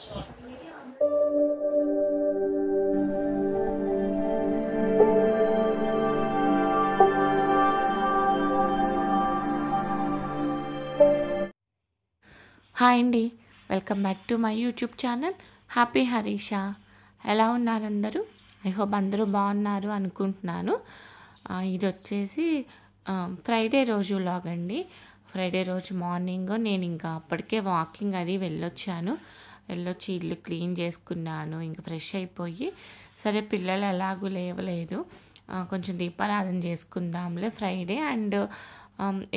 Hi అండి, welcome back to my YouTube channel happy Harisha. ఎలా ఉన్నారు అందరూ? ఐ హోప్ అందరూ బాగున్నారు అనుకుంటున్నాను. ఇది వచ్చేసి ఫ్రైడే రోజు వ్లాగ్ అండి. ఫ్రైడే రోజు మార్నింగ్ నేను ఇంకా అప్పటికే వాకింగ్ అది వెళ్ళొచ్చి ఇల్లు క్లీన్ చేసుకున్నాను. ఇంకా ఫ్రెష్ అయిపోయి, సరే పిల్లలు ఎలాగూ లేవలేదు, కొంచెం దీపారాధన చేసుకుందాంలే ఫ్రైడే అండ్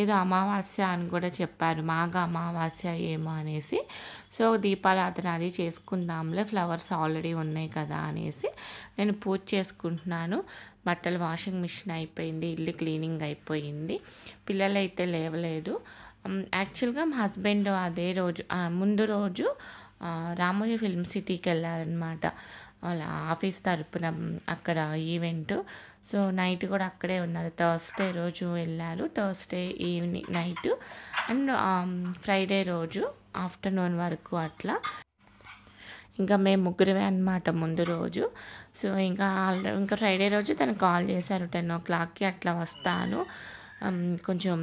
ఏదో అమావాస్య అని కూడా చెప్పారు, మాఘ అమావాస్య ఏమో అనేసి. సో దీపారాధన అది చేసుకుందాంలే, ఫ్లవర్స్ ఆల్రెడీ ఉన్నాయి కదా అనేసి నేను పూజ చేసుకుంటున్నాను. బట్టలు వాషింగ్ మిషన్ అయిపోయింది, ఇల్లు క్లీనింగ్ అయిపోయింది, పిల్లలు అయితే లేవలేదు. యాక్చువల్గా మా హస్బెండ్ అదే రోజు ముందు రోజు రామోజీ ఫిల్మ్ సిటీకి వెళ్ళారనమాట, వాళ్ళ ఆఫీస్ తరపున అక్కడ ఈవెంట్. సో నైట్ కూడా అక్కడే ఉన్నారు. థర్స్డే రోజు వెళ్ళారు, Thursday evening night and Friday రోజు ఆఫ్టర్నూన్ వరకు అట్లా. ఇంకా మేము ముగ్గురమే అనమాట ముందు రోజు. సో ఇంకా ఫ్రైడే రోజు తను కాల్ చేశారు, 10 o'clockకి అట్లా వస్తాను, కొంచెం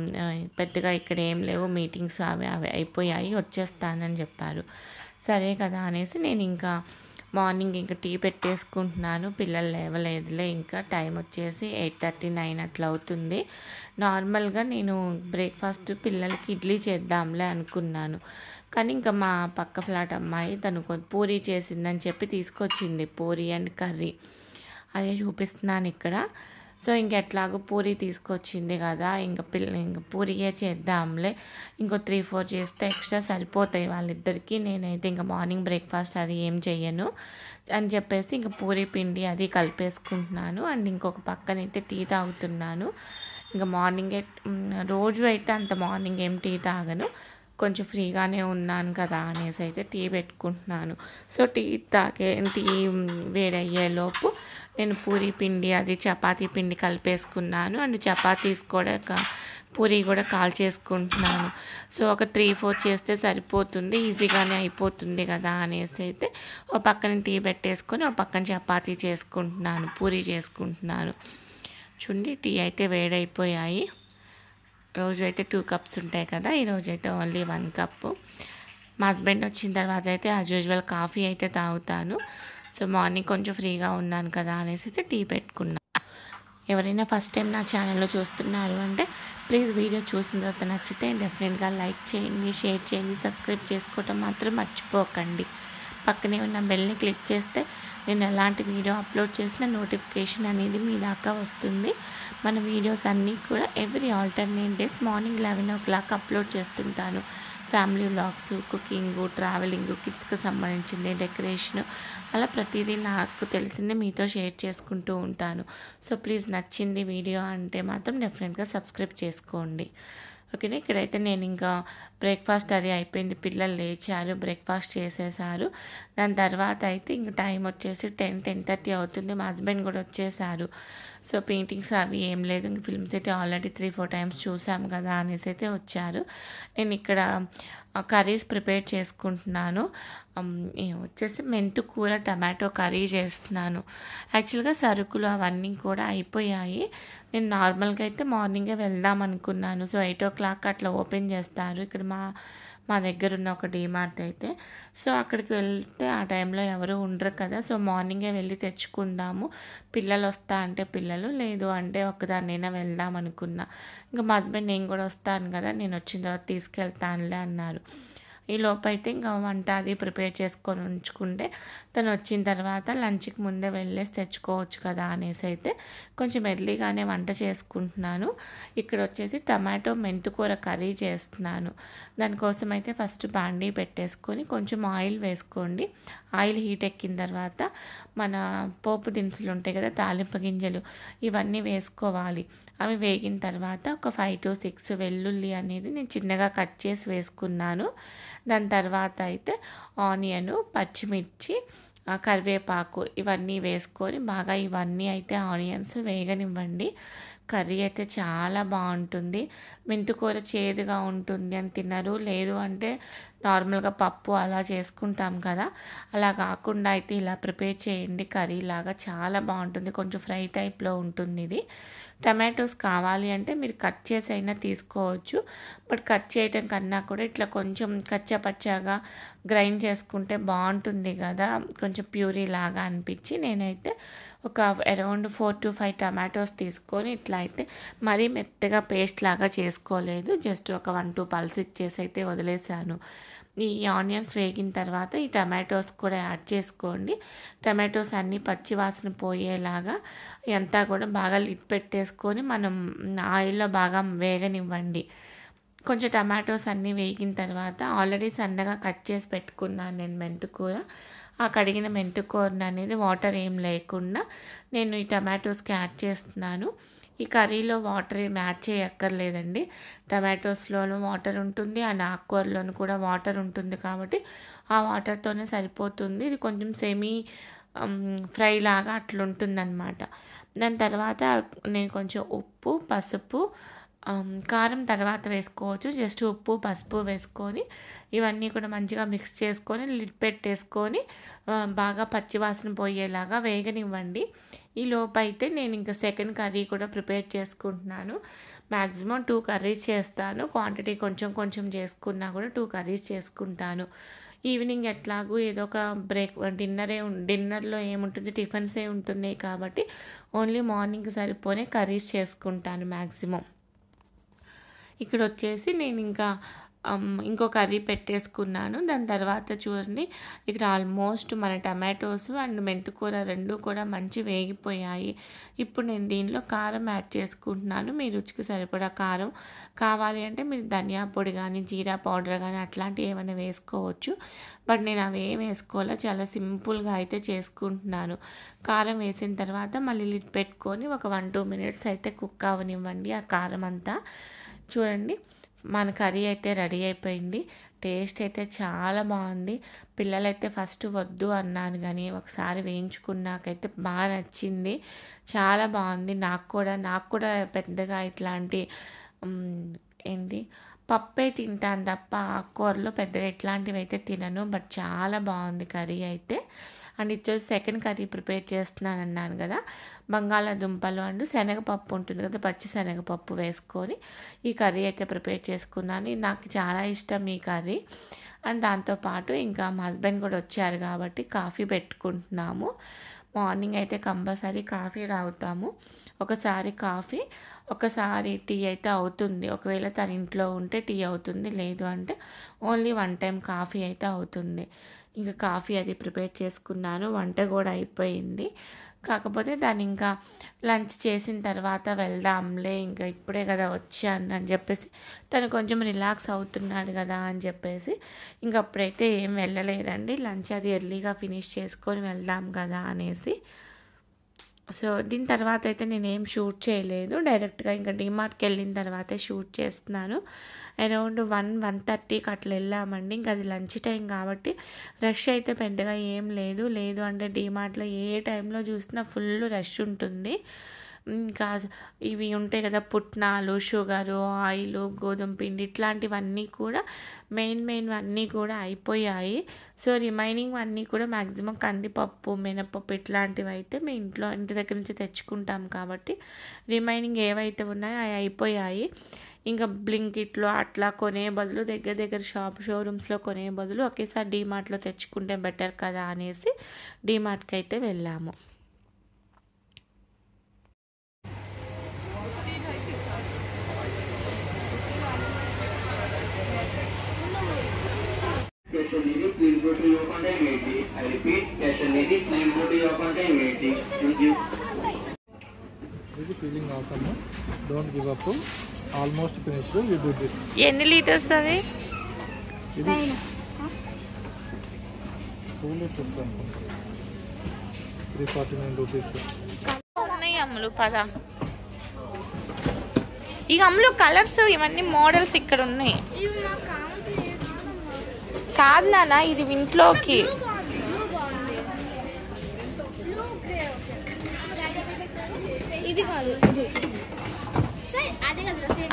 పెద్దగా ఇక్కడ ఏం లేవు, మీటింగ్స్ అవి అయిపోయాయి, వచ్చేస్తానని చెప్పారు. సరే కదా అనేసి నేను ఇంకా మార్నింగ్ ఇంకా టీ పెట్టేసుకుంటున్నాను. పిల్లలు లేవలేదులే, ఇంకా టైం వచ్చేసి 8:30, 9 అట్లా అవుతుంది. నార్మల్గా నేను బ్రేక్ఫాస్ట్ పిల్లలకి ఇడ్లీ చేద్దాంలే అనుకున్నాను, కానీ ఇంకా మా పక్క ఫ్లాట్ అమ్మాయి తను పూరీ చేసిందని చెప్పి తీసుకొచ్చింది, పూరీ అండ్ కర్రీ. అదే చూపిస్తున్నాను ఇక్కడ. సో ఇంకెట్లాగో పూరీ తీసుకొచ్చింది కదా, ఇంకా పూరీయే చేద్దాంలే, ఇంకో 3-4 చేస్తే ఎక్స్ట్రా సరిపోతాయి వాళ్ళిద్దరికీ. నేనైతే ఇంకా మార్నింగ్ బ్రేక్ఫాస్ట్ అది ఏం చెయ్యను అని చెప్పేసి ఇంకా పూరీ పిండి అది కలిపేసుకుంటున్నాను అండ్ ఇంకొక పక్కనైతే టీ తాగుతున్నాను. ఇంకా మార్నింగే రోజు అయితే అంత మార్నింగ్ ఏం టీ తాగను, కొంచెం ఫ్రీగానే ఉన్నాను కదా అనేసి అయితే టీ పెట్టుకుంటున్నాను. సో టీ వేడయ్యేలోపు నేను పూరీ పిండి అది చపాతీ పిండి కలిపేసుకున్నాను అండ్ చపాతీస్ కూడా పూరీ కూడా కాల్చేసుకుంటున్నాను. సో ఒక 3-4 చేస్తే సరిపోతుంది, ఈజీగానే అయిపోతుంది కదా అనేసి అయితే ఒక పక్కన టీ పెట్టేసుకొని ఒక పక్కన చపాతీ చేసుకుంటున్నాను, పూరీ చేసుకుంటున్నాను. చూడండి టీ అయితే వేడైపోయాయి. రోజు అయితే 2 cups ఉంటాయి కదా, ఈరోజు అయితే ఓన్లీ 1 cup. మా హస్బెండ్ వచ్చిన తర్వాత అయితే యాజ్ యూజువల్ కాఫీ అయితే తాగుతాను. సో మార్నింగ్ కొంచెం ఫ్రీగా ఉన్నాను కదా అనేసి అయితే టీ పెట్టుకున్నాను. ఎవరైనా ఫస్ట్ టైం నా ఛానల్లో చూస్తున్నారు అంటే ప్లీజ్ వీడియో చూసిన తర్వాత నచ్చితే డెఫినెట్గా లైక్ చేయండి, షేర్ చేయండి, సబ్స్క్రైబ్ చేసుకోవటం మాత్రం మర్చిపోకండి. పక్కనే ఉన్న బెల్ని క్లిక్ చేస్తే నేను ఎలాంటి వీడియో అప్లోడ్ చేసిన నోటిఫికేషన్ అనేది మీ దాకా వస్తుంది. మన వీడియోస్ అన్నీ కూడా every alternate days morning 11 o'clock upload చేస్తుంటాను. ఫ్యామిలీ వ్లాగ్స్, కుకింగ్, ట్రావెలింగ్, కిడ్స్కి సంబంధించింది, డెకరేషన్, అలా ప్రతిదీ నాకు తెలిసిందే మీతో షేర్ చేసుకుంటూ ఉంటాను. సో ప్లీజ్ నచ్చింది వీడియో అంటే మాత్రం డెఫినెట్గా సబ్స్క్రైబ్ చేసుకోండి. ఓకేనా. ఇక్కడైతే నేను ఇంకా బ్రేక్ఫాస్ట్ అది అయిపోయింది, పిల్లలు లేచారు, బ్రేక్ఫాస్ట్ చేసేసారు. దాని తర్వాత అయితే ఇంక టైం వచ్చేసి 10-10:30 అవుతుంది. మా హస్బెండ్ కూడా వచ్చేసారు. సో పెయింటింగ్స్ అవి ఏం లేదు, ఇంక ఫిల్మ్ సిటీ ఆల్రెడీ 3-4 times చూసాం కదా అనేసి అయితే వచ్చారు. నేను ఇక్కడ కర్రీస్ ప్రిపేర్ చేసుకుంటున్నాను. వచ్చేసి మెంతుకూర టమాటో కర్రీ చేస్తున్నాను. యాక్చువల్గా సరుకులు అవన్నీ కూడా అయిపోయాయి. నేను నార్మల్గా అయితే మార్నింగే వెళ్దాం అనుకున్నాను. సో 8 o'clock అట్లా ఓపెన్ చేస్తారు ఇక్కడ మా దగ్గర ఉన్న ఒక డీమార్ట్ అయితే. సో అక్కడికి వెళ్తే ఆ టైంలో ఎవరు ఉండరు కదా, సో మార్నింగే వెళ్ళి తెచ్చుకుందాము, పిల్లలు వస్తా అంటే పిల్లలు, లేదు అంటే ఒక్కదాన్నైనా వెళ్దాం అనుకున్నా. ఇంకా మా హస్బెండ్ నేను కూడా వస్తాను కదా, నేను వచ్చిన తర్వాత తీసుకెళ్తానులే అన్నారు. ఈ లోపైతే ఇంకా వంట అది ప్రిపేర్ చేసుకొని ఉంచుకుంటే తను వచ్చిన తర్వాత లంచ్కి ముందే వెళ్ళేసి తెచ్చుకోవచ్చు కదా అనేసి అయితే కొంచెం ఎర్లీగానే వంట చేసుకుంటున్నాను. ఇక్కడ వచ్చేసి టమాటో మెంతుకూర కర్రీ చేస్తున్నాను. దానికోసం అయితే ఫస్ట్ బాండీ పెట్టేసుకొని కొంచెం ఆయిల్ వేసుకోండి. ఆయిల్ హీట్ ఎక్కిన తర్వాత మన పోపు దినుసులు ఉంటాయి కదా, తాలింపు గింజలు, ఇవన్నీ వేసుకోవాలి. అవి వేగిన తర్వాత ఒక 5 to 6 వెల్లుల్లి అనేది నేను చిన్నగా కట్ చేసి వేసుకున్నాను. దాని తర్వాత అయితే ఆనియన్, పచ్చిమిర్చి, కరివేపాకు ఇవన్నీ వేసుకొని బాగా ఇవన్నీ అయితే ఆనియన్స్ వేగనివ్వండి. కర్రీ అయితే చాలా బాగుంటుంది. మెంతుకూర చేదుగా ఉంటుంది అని తినరు, లేదు అంటే నార్మల్గా పప్పు అలా చేసుకుంటాం కదా, అలా కాకుండా అయితే ఇలా ప్రిపేర్ చేయండి. కర్రీ లాగా చాలా బాగుంటుంది. కొంచెం ఫ్రై టైప్లో ఉంటుంది ఇది. టమాటోస్ కావాలి అంటే మీరు కట్ చేసి అయినా తీసుకోవచ్చు. బట్ కట్ చేయటం కన్నా కూడా ఇట్లా కొంచెం కచ్చాపచ్చాగా గ్రైండ్ చేసుకుంటే బాగుంటుంది కదా, కొంచెం ప్యూరీ లాగా అనిపించి నేనైతే ఒక అరౌండ్ 4 to 5 టమాటోస్ తీసుకొని ఇట్లా అయితే మరీ మెత్తగా పేస్ట్ లాగా చేసుకోలేదు. జస్ట్ ఒక 1-2 పల్స్ ఇచ్చేసి అయితే వదిలేసాను. ఈ ఆనియన్స్ వేగిన తర్వాత ఈ టమాటోస్ కూడా యాడ్ చేసుకోండి. టమాటోస్ అన్నీ పచ్చి వాసన పోయేలాగా అంతా కూడా బాగా లిడ్ పెట్టేసుకొని మనం ఆయిల్లో బాగా వేగనివ్వండి. కొంచెం టమాటోస్ అన్నీ వేగిన తర్వాత ఆల్రెడీ సన్నగా కట్ చేసి పెట్టుకున్నాను నేను మెంతికూర. ఆ కడిగిన మెంతికూరని అనేది వాటర్ ఏం లేకుండా నేను ఈ టమాటోస్కి యాడ్ చేస్తున్నాను. ఈ కర్రీలో వాటర్ ఏం యాడ్ చేయక్కర్లేదండి. టమాటోస్లోనూ వాటర్ ఉంటుంది, ఆ ఆకుకూరలోనూ కూడా వాటర్ ఉంటుంది కాబట్టి ఆ వాటర్తోనే సరిపోతుంది. ఇది కొంచెం సెమీ ఫ్రై లాగా అట్లుంటుందన్నమాట. దాని తర్వాత నేను కొంచెం ఉప్పు, పసుపు, కారం తర్వాత వేసుకోవచ్చు. జస్ట్ ఉప్పు, పసుపు వేసుకొని ఇవన్నీ కూడా మంచిగా మిక్స్ చేసుకొని లిడ్ పెట్టేసుకొని బాగా పచ్చివాసన పోయేలాగా వేగనివ్వండి. ఈ లోపు అయితే నేను ఇంకా సెకండ్ కర్రీ కూడా ప్రిపేర్ చేసుకుంటున్నాను. మ్యాక్సిమం 2 కర్రీస్ చేస్తాను. క్వాంటిటీ కొంచెం కొంచెం చేసుకున్నా కూడా 2 కర్రీస్ చేసుకుంటాను. ఈవినింగ్ ఎట్లాగూ ఏదో ఒక డిన్నర్లో ఏముంటుంది, టిఫిన్సే ఉంటున్నాయి కాబట్టి ఓన్లీ మార్నింగ్ సరిపోనే కర్రీస్ చేసుకుంటాను మ్యాక్సిమం. ఇక్కడ వచ్చేసి నేను ఇంకా ఇంకో కర్రీ పెట్టేసుకున్నాను. దాని తర్వాత చూడండి ఇక్కడ ఆల్మోస్ట్ మన టమాటోస్ అండ్ మెంతికూర రెండు కూడా మంచి వేగిపోయాయి. ఇప్పుడు నేను దీనిలో కారం యాడ్ చేసుకుంటున్నాను. మీ రుచికి సరిపడా కారం కావాలి అంటే మీరు ధనియా పొడి కానీ, జీరా పౌడర్ కానీ అట్లాంటివి ఏమైనా వేసుకోవచ్చు. బట్ నేను అవి ఏం వేసుకోవాలో చాలా సింపుల్గా అయితే చేసుకుంటున్నాను. కారం వేసిన తర్వాత మళ్ళీ లిడ్ పెట్టుకొని ఒక 1-2 మినిట్స్ అయితే కుక్ అవ్వనివ్వండి ఆ కారం అంతా. చూడండి మన కర్రీ అయితే రెడీ అయిపోయింది. టేస్ట్ అయితే చాలా బాగుంది. పిల్లలైతే ఫస్ట్ వద్దు అన్నాను కానీ ఒకసారి వేయించుకున్నాకైతే బాగా నచ్చింది. చాలా బాగుంది. నాకు కూడా పెద్దగా ఇట్లాంటి పప్పే తింటాను తప్ప ఆకుకూరలు పెద్దగా ఇట్లాంటివి అయితే తినను. బట్ చాలా బాగుంది కర్రీ అయితే. అండ్ ఇచ్చేసి సెకండ్ కర్రీ ప్రిపేర్ చేస్తున్నాను అన్నాను కదా, బంగాళాదుంపలు అండ్ శనగపప్పు ఉంటుంది కదా, పచ్చి శనగపప్పు వేసుకొని ఈ కర్రీ అయితే ప్రిపేర్ చేసుకున్నాను. నాకు చాలా ఇష్టం ఈ కర్రీ. అండ్ దాంతోపాటు ఇంకా మా హస్బెండ్ కూడా వచ్చారు కాబట్టి కాఫీ పెట్టుకుంటున్నాము. మార్నింగ్ అయితే కంపల్సరీ కాఫీ తాగుతాము. ఒకసారి కాఫీ, ఒకసారి టీ అయితే అవుతుంది. ఒకవేళ తన ఇంట్లో ఉంటే టీ అవుతుంది, లేదు అంటే ఓన్లీ 1 టైం కాఫీ అయితే అవుతుంది. ఇంకా కాఫీ అది ప్రిపేర్ చేసుకున్నాను. వంట కూడా అయిపోయింది. కాకపోతే దాన్ని ఇంకా లంచ్ చేసిన తర్వాత వెళ్దాంలే, ఇంకా ఇప్పుడే కదా వచ్చాను అని చెప్పేసి తను కొంచెం రిలాక్స్ అవుతున్నాడు కదా అని చెప్పేసి ఇంక అప్పుడైతే ఏం వెళ్ళలేదండి. లంచ్ అది ఎర్లీగా ఫినిష్ చేసుకొని వెళ్దాం కదా అనేసి. సో దీని తర్వాత అయితే నేనేం షూట్ చేయలేదు. డైరెక్ట్గా ఇంకా డీమార్ట్కి వెళ్ళిన తర్వాతే షూట్ చేస్తున్నాను. అరౌండ్ 1-1:30కి అట్లా వెళ్ళామండి. ఇంకా అది లంచ్ టైం కాబట్టి రష్ అయితే పెద్దగా ఏం లేదు అంటే డీమార్ట్లో ఏ టైంలో చూసినా ఫుల్ రష్ ఉంటుంది. ఇంకా ఇవి ఉంటాయి కదా, పుట్నాలు, షుగరు, ఆయిల్, గోధుమ పిండి ఇట్లాంటివన్నీ కూడా మెయిన్ అన్నీ కూడా అయిపోయాయి. సో రిమైనింగ్ అన్నీ కూడా మ్యాక్సిమం కందిపప్పు, మినపప్పు ఇట్లాంటివి అయితే మీ ఇంటి దగ్గర నుంచి తెచ్చుకుంటాం కాబట్టి రిమైనింగ్ ఏవైతే ఉన్నాయో అవి అయిపోయాయి. ఇంకా బ్లింకిట్లో అట్లా కొనే బదులు దగ్గర షోరూమ్స్లో కొనే బదులు ఒకేసారి డీమార్ట్లో తెచ్చుకుంటే బెటర్ కదా అనేసి డీమార్ట్కి అయితే వెళ్ళాము. Please go to your contact immediately. I repeat, cash and needy, please go to your contact immediately. Thank you. Really feeling awesome. Don't give up. Almost finished. You do this. ఎన్ని litres అవి? 2 liters. 349 rupees. ఉన్నాయి అమ్ములు పద. ఇక అమ్ములు colours ఇవన్నీ models ఇక్కడ ఉన్నాయి. కాదు నాన్న, ఇది ఇంట్లోకి.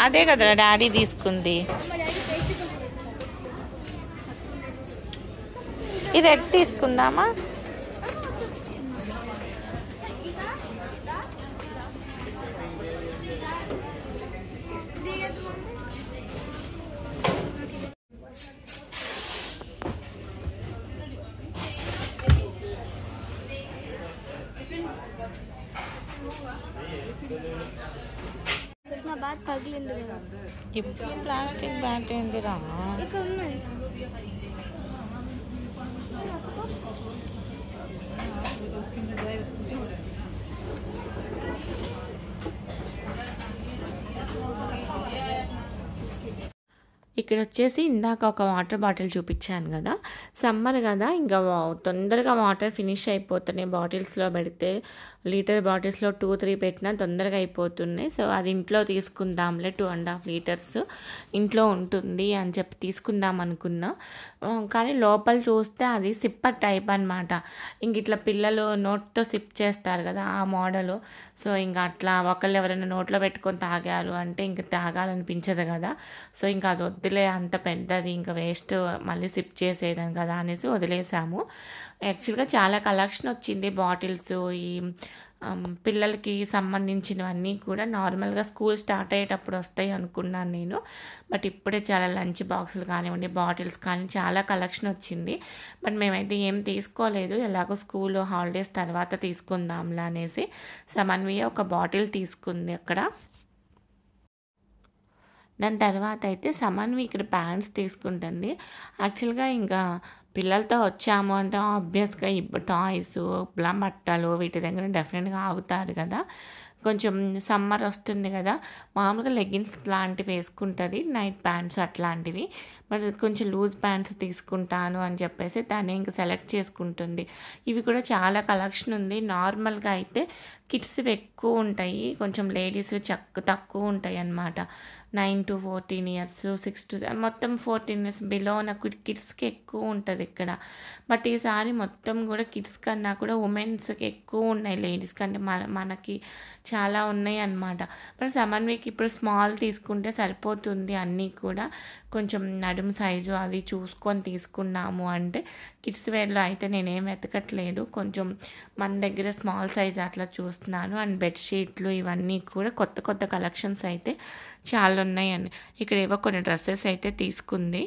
అదే కదరా డాడీ తీసుకుంది. ఈ రెడ్ తీసుకుందామా? బాగా పగిలింది కదా. ఇప్పుడు ప్లాస్టిక్ బ్యాట్ ఏంటిరా? ఇక్కడ ఉన్నాయి. ఇక్కడ వచ్చేసి ఇందాక ఒక వాటర్ బాటిల్ చూపించాను కదా, సమ్మర్ కదా, ఇంకా తొందరగా వాటర్ ఫినిష్ అయిపోతున్నాయి. బాటిల్స్లో పెడితే లీటర్ బాటిల్స్లో 2-3 పెట్టినా తొందరగా అయిపోతున్నాయి. సో అది ఇంట్లో తీసుకుందాంలే, 2.5 లీటర్స్ ఇంట్లో ఉంటుంది అని చెప్పి తీసుకుందాం అనుకున్నా. కానీ లోపల చూస్తే అది సిప్పర్ టైప్ అనమాట. ఇంక ఇట్లా పిల్లలు నోట్తో సిప్ చేస్తారు కదా, ఆ మోడలు. సో ఇంకా అట్లా ఒకళ్ళు ఎవరైనా నోట్లో పెట్టుకొని తాగారు అంటే ఇంకా తాగాలనిపించదు కదా. సో ఇంకా అది వద్దులే, అంత పెద్దది ఇంకా వేస్ట్, మళ్ళీ సిప్ చేసేదాం కదా అనేసి వదిలేసాము. యాక్చువల్గా చాలా కలెక్షన్ వచ్చింది బాటిల్స్, ఈ పిల్లలకి సంబంధించినవన్నీ కూడా నార్మల్గా స్కూల్ స్టార్ట్ అయ్యేటప్పుడు వస్తాయి అనుకున్నాను నేను. బట్ ఇప్పుడే చాలా లంచ్ బాక్సులు కానివ్వండి, బాటిల్స్ కానీ చాలా కలెక్షన్ వచ్చింది. బట్ మేమైతే ఏం తీసుకోలేదు, ఎలాగో స్కూల్ హాలిడేస్ తర్వాత తీసుకుందాంలా అనేసి సమన్వయ ఒక బాటిల్ తీసుకుంది అక్కడ. దాని తర్వాత అయితే సమన్వి ఇక్కడ ప్యాంట్స్ తీసుకుంటుంది. యాక్చువల్గా ఇంకా పిల్లలతో వచ్చాము అంటే ఆబ్వియస్గా టాయ్స్, బట్టలు వీటి దగ్గర డెఫినెట్గా ఆగుతారు కదా. కొంచెం సమ్మర్ వస్తుంది కదా, మామూలుగా లెగ్గిన్స్ లాంటివి వేసుకుంటుంది, నైట్ ప్యాంట్స్ అట్లాంటివి. బట్ కొంచెం లూజ్ ప్యాంట్స్ తీసుకుంటాను అని చెప్పేసి తనే ఇంకా సెలెక్ట్ చేసుకుంటుంది. ఇవి కూడా చాలా కలెక్షన్ ఉంది. నార్మల్గా అయితే కిడ్స్వి ఎక్కువ ఉంటాయి, కొంచెం లేడీస్వి తక్కువ ఉంటాయి అన్నమాట. 9 to 14 years, 6 to మొత్తం 14 years బిలో ఉన్న కిడ్స్కి ఎక్కువ ఉంటుంది ఇక్కడ. బట్ ఈసారి మొత్తం కూడా కిడ్స్ కన్నా కూడా ఉమెన్స్కి ఎక్కువ ఉన్నాయి, లేడీస్ కంటే మనకి చాలా ఉన్నాయి అన్నమాట. బట్ సమన్వికి ఇప్పుడు స్మాల్ తీసుకుంటే సరిపోతుంది. అన్నీ కూడా కొంచెం నడుము సైజు అది చూసుకొని తీసుకున్నాము అంటే, కిడ్స్ వేర్లో అయితే నేనేం వెతకట్లేదు, కొంచెం మన దగ్గర స్మాల్ సైజ్ అట్లా చూస్తున్నాను. అండ్ బెడ్షీట్లు ఇవన్నీ కూడా కొత్త కలెక్షన్స్ అయితే చాలా ఉన్నాయండి. ఇక్కడ ఏవో కొన్ని డ్రెస్సెస్ అయితే తీసుకుంది.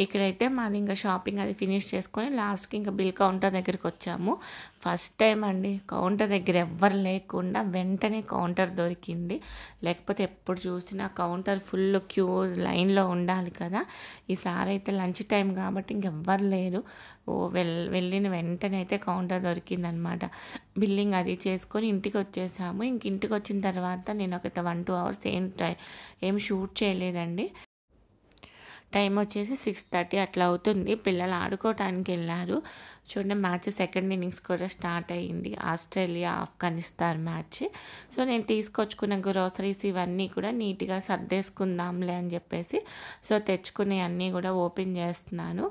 ఇక్కడైతే మాది ఇంకా షాపింగ్ అది ఫినిష్ చేసుకొని లాస్ట్కి ఇంకా బిల్ కౌంటర్ దగ్గరికి వచ్చాము. ఫస్ట్ టైం అండి కౌంటర్ దగ్గర ఎవ్వరు లేకుండా వెంటనే కౌంటర్ దొరికింది. లేకపోతే ఎప్పుడు చూసినా కౌంటర్ ఫుల్ క్యూ లైన్లో ఉండాలి కదా. ఈసారి అయితే లంచ్ టైం కాబట్టి ఇంకెవ్వరు లేరు. వెళ్ళిన వెంటనే అయితే కౌంటర్ దొరికిందనమాట. బిల్లింగ్ అది చేసుకొని ఇంటికి వచ్చేసాము. ఇంటికి వచ్చిన తర్వాత నేను ఒక 1-2 hours ఏం షూట్ చేయలేదండి. టైం వచ్చేసి 6:30 అట్లా అవుతుంది. పిల్లలు ఆడుకోవటానికి వెళ్ళారు. చూడండి, మ్యాచ్ సెకండ్ ఇన్నింగ్స్ కూడా స్టార్ట్ అయ్యింది. Australia Afghanistan match. సో నేను తీసుకొచ్చుకున్న గ్రోసరీస్ ఇవన్నీ కూడా నీట్గా సర్దేసుకుందాంలే అని చెప్పేసి సో తెచ్చుకునే అన్నీ కూడా ఓపెన్ చేస్తున్నాను.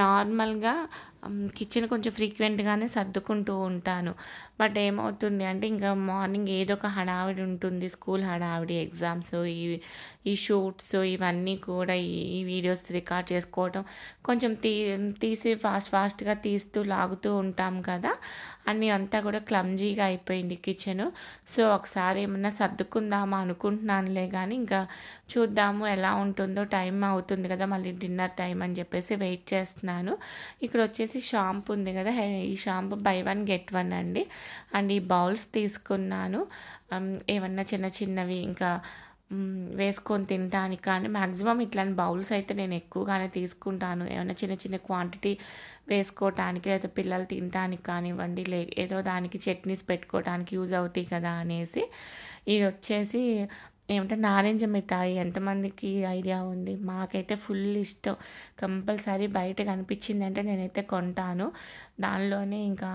నార్మల్గా కిచెన్ కొంచెం ఫ్రీక్వెంట్గానే సర్దుకుంటూ ఉంటాను. బట్ ఏమవుతుంది అంటే ఇంకా మార్నింగ్ ఏదో ఒక హడావిడి ఉంటుంది, స్కూల్ హడావిడి, ఎగ్జామ్స్, ఈ షూట్స్ ఇవన్నీ కూడా ఈ వీడియోస్ రికార్డ్ చేసుకోవడం కొంచెం తీసి ఫాస్ట్గా తీస్తూ లాగుతూ ఉంటాం కదా, అన్నీ అంతా కూడా క్లమ్జీగా అయిపోయింది కిచెను. సో ఒకసారి ఏమన్నా సర్దుకుందామా అనుకుంటున్నానులే, కానీ ఇంకా చూద్దాము ఎలా ఉంటుందో, టైం అవుతుంది కదా మళ్ళీ డిన్నర్ టైం అని చెప్పేసి వెయిట్ చేస్తున్నాను. ఇక్కడ వచ్చేసి షాంపూ ఉంది కదా, ఈ షాంపూ buy 1 get 1 అండి. అండ్ ఈ బౌల్స్ తీసుకున్నాను, ఏమన్నా చిన్నవి ఇంకా వేసుకొని తినడానికి. కానీ మ్యాక్సిమం ఇట్లాంటి బౌల్స్ అయితే నేను ఎక్కువగానే తీసుకుంటాను, ఏమైనా చిన్న క్వాంటిటీ వేసుకోవటానికి, లేదా పిల్లలు తినడానికి కానివ్వండి, ఏదో దానికి చట్నీస్ పెట్టుకోవడానికి యూజ్ అవుతాయి కదా అనేసి. ఇది వచ్చేసి ఏమంటే నారింజ మిఠాయి. ఎంతమందికి ఐడియా ఉంది? మాకైతే ఫుల్ ఇష్టం, కంపల్సరీ బయట కనిపించిందంటే నేనైతే కొంటాను. దానిలోనే ఇంకా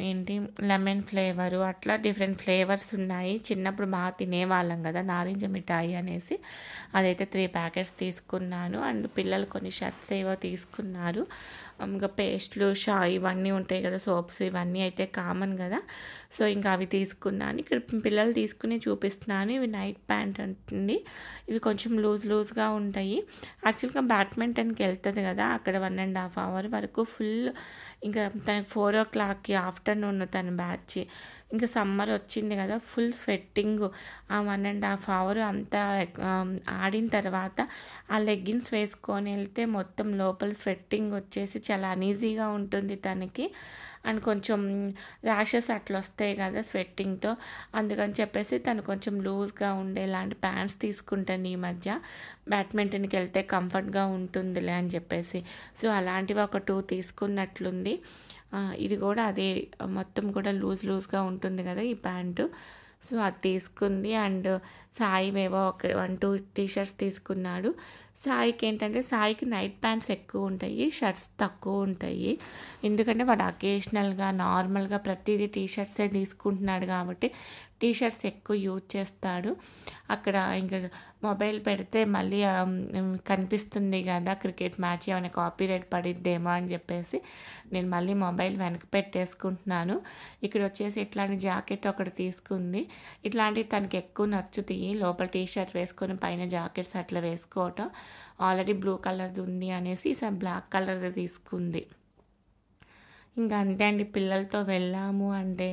ఏంటి లెమన్ ఫ్లేవరు, అట్లా డిఫరెంట్ ఫ్లేవర్స్ ఉన్నాయి. చిన్నప్పుడు బాగా తినేవాళ్ళం కదా నారింజ మిఠాయి అనేసి. అదైతే 3 ప్యాకెట్స్ తీసుకున్నాను. అండ్ పిల్లలు కొన్ని షర్ట్స్ ఏవో తీసుకున్నారు. ఇంకా పేస్ట్లు ఇవన్నీ ఉంటాయి కదా, సోప్స్ ఇవన్నీ అయితే కామన్ కదా. సో ఇంకా అవి తీసుకున్నాను. ఇక్కడ పిల్లలు తీసుకుని చూపిస్తున్నాను. ఇవి నైట్ ప్యాంట్ అంటుంది. ఇవి కొంచెం లూజ్గా ఉంటాయి. యాక్చువల్గా బ్యాడ్మింటన్కి వెళ్తుంది కదా, అక్కడ 1.5 అవర్ వరకు ఫుల్, ఇంకా తన 4 o'clockకి ఆఫ్టర్నూన్ తన బ్యాచ్. ఇంకా సమ్మర్ వచ్చింది కదా, ఫుల్ స్వెట్టింగ్. ఆ 1.5 అవర్ అంతా ఆడిన తర్వాత ఆ లెగ్గిన్స్ వేసుకొని వెళ్తే మొత్తం లోపల స్వెట్టింగ్ వచ్చేసి చాలా అనీజీగా ఉంటుంది తనకి. అండ్ కొంచెం ర్యాషెస్ అట్లా వస్తాయి కదా స్వెట్టింగ్తో. అందుకని చెప్పేసి తను కొంచెం లూజ్గా ఉండే ఇలాంటి ప్యాంట్స్ తీసుకుంటుంది ఈ మధ్య. బ్యాడ్మింటన్కి వెళ్తే కంఫర్ట్గా ఉంటుందిలే అని చెప్పేసి. సో అలాంటివి ఒక 2 తీసుకున్నట్లుంది. ఇది కూడా అదే, మొత్తం కూడా లూజ్గా ఉంటుంది కదా ఈ ప్యాంటు. సో అది తీసుకుంది. అండ్ సాయివేవో ఒక 1-2 టీషర్ట్స్ తీసుకున్నాడు. సాయికి ఏంటంటే, సాయికి నైట్ ప్యాంట్స్ ఎక్కువ ఉంటాయి, షర్ట్స్ తక్కువ ఉంటాయి. ఎందుకంటే వాడు అకేషనల్గా నార్మల్గా ప్రతిదీ టీషర్ట్సే తీసుకుంటున్నాడు కాబట్టి టీషర్ట్స్ ఎక్కువ యూజ్ చేస్తాడు. అక్కడ ఇంకా మొబైల్ పెడితే మళ్ళీ కనిపిస్తుంది కదా క్రికెట్ మ్యాచ్, ఏమైనా కాపీరైట్ పడిద్దేమో అని చెప్పేసి నేను మళ్ళీ మొబైల్ వెనక్కి పెట్టేసుకుంటున్నాను. ఇక్కడ వచ్చేసి ఇట్లాంటి జాకెట్ ఒకటి తీసుకుంది. ఇట్లాంటివి తనకి ఎక్కువ నచ్చుతాయి, లోపల టీషర్ట్ వేసుకొని పైన జాకెట్స్ అట్లా వేసుకోవటం. ఆల్రెడీ బ్లూ కలర్ది ఉంది అనేసి ఈసారి బ్లాక్ కలర్ది తీసుకుంది. ఇంకా అంతే అండి, పిల్లలతో వెళ్ళాము అంటే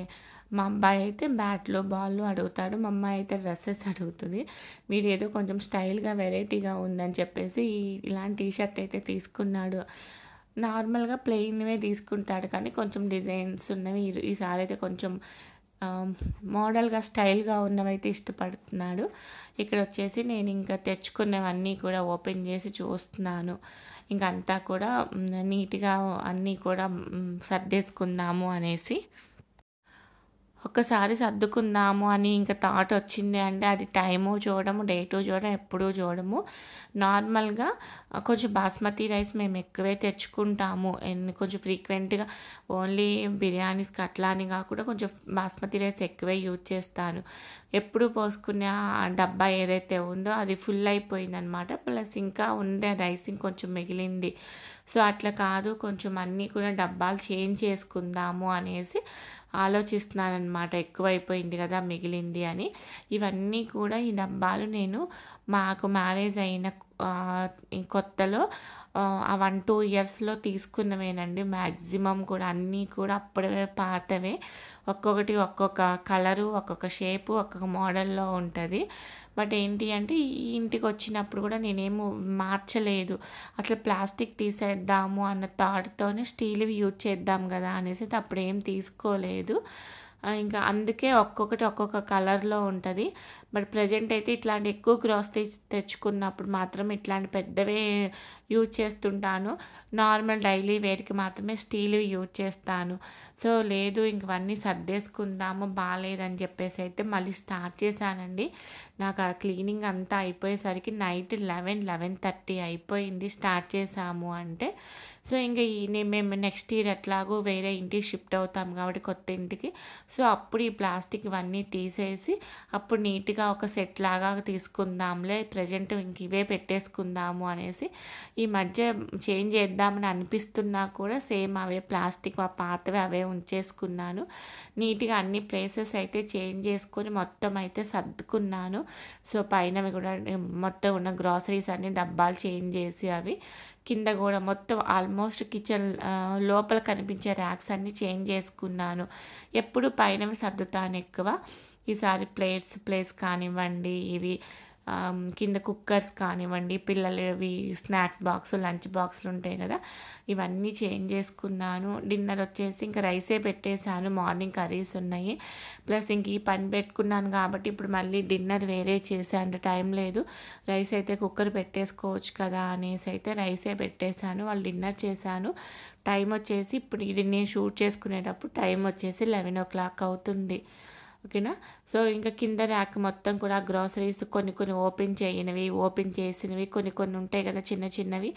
మా అబ్బాయి అయితే బ్యాట్లు బాల్ అడుగుతాడు, మా అమ్మాయి అయితే డ్రెస్సెస్ అడుగుతుంది. వీడు ఏదో కొంచెం స్టైల్గా వెరైటీగా ఉందని చెప్పేసి ఇలాంటి టీషర్ట్ అయితే తీసుకున్నాడు. నార్మల్గా ప్లెయిన్వే తీసుకుంటాడు కానీ కొంచెం డిజైన్స్ ఉన్నవి ఈసారి అయితే కొంచెం మోడల్గా స్టైల్గా ఉన్నవైతే ఇష్టపడుతున్నాడు. ఇక్కడ వచ్చేసి నేను ఇంకా తెచ్చుకున్నవన్నీ కూడా ఓపెన్ చేసి చూస్తున్నాను. ఇంకా అంతా కూడా నీట్గా అన్నీ కూడా సర్దేసుకుందాము అనేసి. ఒక్కసారి సర్దుకుందాము అని ఇంకా థాట్ వచ్చింది అంటే అది టైము చూడము, డేటు చూడడం, ఎప్పుడూ చూడము. నార్మల్గా కొంచెం బాస్మతి రైస్ మేము ఎక్కువే తెచ్చుకుంటాము, కొంచెం ఫ్రీక్వెంట్గా ఓన్లీ బిర్యానీస్కి అట్లా అని కాకుండా కొంచెం బాస్మతి రైస్ ఎక్కువే యూజ్ చేస్తాను. ఎప్పుడు పోసుకునే ఆ డబ్బా ఏదైతే ఉందో అది ఫుల్ అయిపోయిందనమాట. ప్లస్ ఇంకా ఉండే రైస్ ఇంకొంచెం మిగిలింది. సో అట్లా కాదు, కొంచెం అన్నీ కూడా డబ్బాలు చేంజ్ చేసుకుందాము అనేసి ఆలోచిస్తున్నానమాట. ఎక్కువైపోయింది కదా మిగిలింది అని. ఇవన్నీ కూడా ఈ డబ్బాలు నేను మాకు మ్యారేజ్ అయిన కొత్తలో ఆ 1-2 ఇయర్స్లో తీసుకున్నవేనండి. మ్యాక్సిమం కూడా అన్నీ కూడా అప్పుడే పాతవే. ఒక్కొక్కటి ఒక్కొక్క కలరు, ఒక్కొక్క షేపు, ఒక్కొక్క మోడల్లో ఉంటుంది. బట్ ఏంటి అంటే ఈ ఇంటికి వచ్చినప్పుడు కూడా నేనేమో మార్చలేదు. అసలు ప్లాస్టిక్ తీసేద్దాము అన్న థాట్తోనే స్టీల్వి యూజ్ చేద్దాం కదా అనేసి అప్పుడు ఏం తీసుకోలేదు. ఇంకా అందుకే ఒక్కొక్కటి ఒక్కొక్క కలర్లో ఉంటుంది. బట్ ప్రజెంట్ అయితే ఇట్లాంటి ఎక్కువ గ్రాసరీస్ తెచ్చుకున్నప్పుడు మాత్రం ఇట్లాంటి పెద్దవే యూజ్ చేస్తుంటాను. నార్మల్ డైలీ వేర్కి మాత్రమే స్టీల్వి యూజ్ చేస్తాను. సో లేదు, ఇంకవన్నీ సర్దేసుకుందాము బాగాలేదని చెప్పేసి అయితే మళ్ళీ స్టార్ట్ చేశానండి. నాకు ఆ క్లీనింగ్ అంతా అయిపోయేసరికి నైట్ 11-11:30 అయిపోయింది స్టార్ట్ చేసాము అంటే. సో ఇంకా మేము నెక్స్ట్ ఇయర్ ఎట్లాగో వేరే ఇంటికి షిఫ్ట్ అవుతాం కాబట్టి కొత్త ఇంటికి. సో అప్పుడు ఈ ప్లాస్టిక్ ఇవన్నీ తీసేసి అప్పుడు నీట్గా ఒక సెట్ లాగా తీసుకుందాంలే, ప్రజెంట్ ఇంక ఇవే పెట్టేసుకుందాము అనేసి. ఈ మధ్య చేంజ్ చేద్దామని అనిపిస్తున్నా కూడా సేమ్ అవే ప్లాస్టిక్ పాతవే అవే ఉంచేసుకున్నాను. నీట్గా అన్ని ప్లేసెస్ అయితే చేంజ్ చేసుకొని మొత్తం అయితే సర్దుకున్నాను. సో పైనవి కూడా మొత్తం ఉన్న గ్రాసరీస్ అన్ని డబ్బాలు చేంజ్ చేసి అవి కింద కూడా మొత్తం ఆల్మోస్ట్ కిచెన్ లోపల కనిపించే ర్యాక్స్ అన్నీ చేంజ్ చేసుకున్నాను. ఎప్పుడు పైనవి సర్దుతాను ఎక్కువ. ఈసారి ప్లేస్ కానివ్వండి, ఇవి కింద కుక్కర్స్ కానివ్వండి, పిల్లలవి స్నాక్స్ బాక్స్, లంచ్ బాక్సులు ఉంటాయి కదా, ఇవన్నీ చేంజ్ చేసుకున్నాను. డిన్నర్ వచ్చేసి ఇంకా రైసే పెట్టేశాను, మార్నింగ్ కర్రీస్ ఉన్నాయి. ప్లస్ ఇంక ఈ పని పెట్టుకున్నాను కాబట్టి ఇప్పుడు మళ్ళీ డిన్నర్ వేరే చేసే అంత టైం లేదు. రైస్ అయితే కుక్కర్ పెట్టేసుకోవచ్చు కదా అనేసి అయితే రైసే పెట్టేశాను. వాళ్ళు డిన్నర్ చేశాను. టైం వచ్చేసి ఇప్పుడు ఇది నేను షూట్ చేసుకునేటప్పుడు టైం వచ్చేసి 11 o'clock అవుతుంది. ఓకేనా. సో ఇంకా కింద ర్యాక్ మొత్తం కూడా గ్రాసరీస్ కొన్ని ఓపెన్ చేయనివి, ఓపెన్ చేసినవి కొన్ని ఉంటాయి కదా చిన్నవి,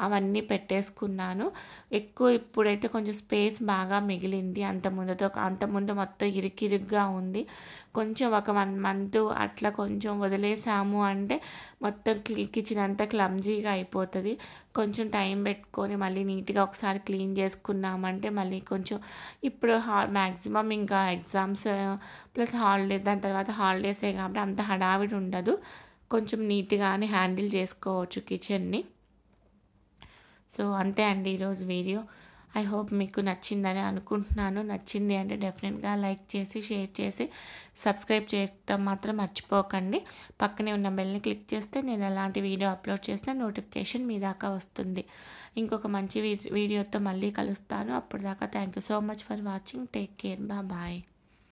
అవన్నీ పెట్టేసుకున్నాను. ఎక్కువ ఇప్పుడైతే కొంచెం స్పేస్ బాగా మిగిలింది. అంతకుముందు మొత్తం ఇరుగ్గా ఉంది. కొంచెం ఒక 1 month అట్లా కొంచెం వదిలేసాము అంటే మొత్తం కిచెన్ అంతా క్లమ్జీగా అయిపోతుంది. కొంచెం టైం పెట్టుకొని మళ్ళీ నీట్గా ఒకసారి క్లీన్ చేసుకున్నామంటే మళ్ళీ కొంచెం ఇప్పుడు మ్యాక్సిమం ఇంకా ఎగ్జామ్స్ ప్లస్ హాలిడే, దాని తర్వాత హాలిడేసే కాబట్టి అంత హడావిడి ఉండదు, కొంచెం నీట్గానే హ్యాండిల్ చేసుకోవచ్చు కిచెన్ని. సో అంతే అండి ఈరోజు వీడియో. ఐ హోప్ మీకు నచ్చిందని అనుకుంటున్నాను. నచ్చింది అంటే డెఫినెట్గా లైక్ చేసి, షేర్ చేసి, సబ్స్క్రైబ్ చేయడం మాత్రం మర్చిపోకండి. పక్కనే ఉన్న బెల్ని క్లిక్ చేస్తే నేను ఎలాంటి వీడియో అప్లోడ్ చేసినా నోటిఫికేషన్ మీ దాకా వస్తుంది. ఇంకొక మంచి వీడియోతో మళ్ళీ కలుస్తాను. అప్పటిదాకా thank you so much for watching. Take care. Bye.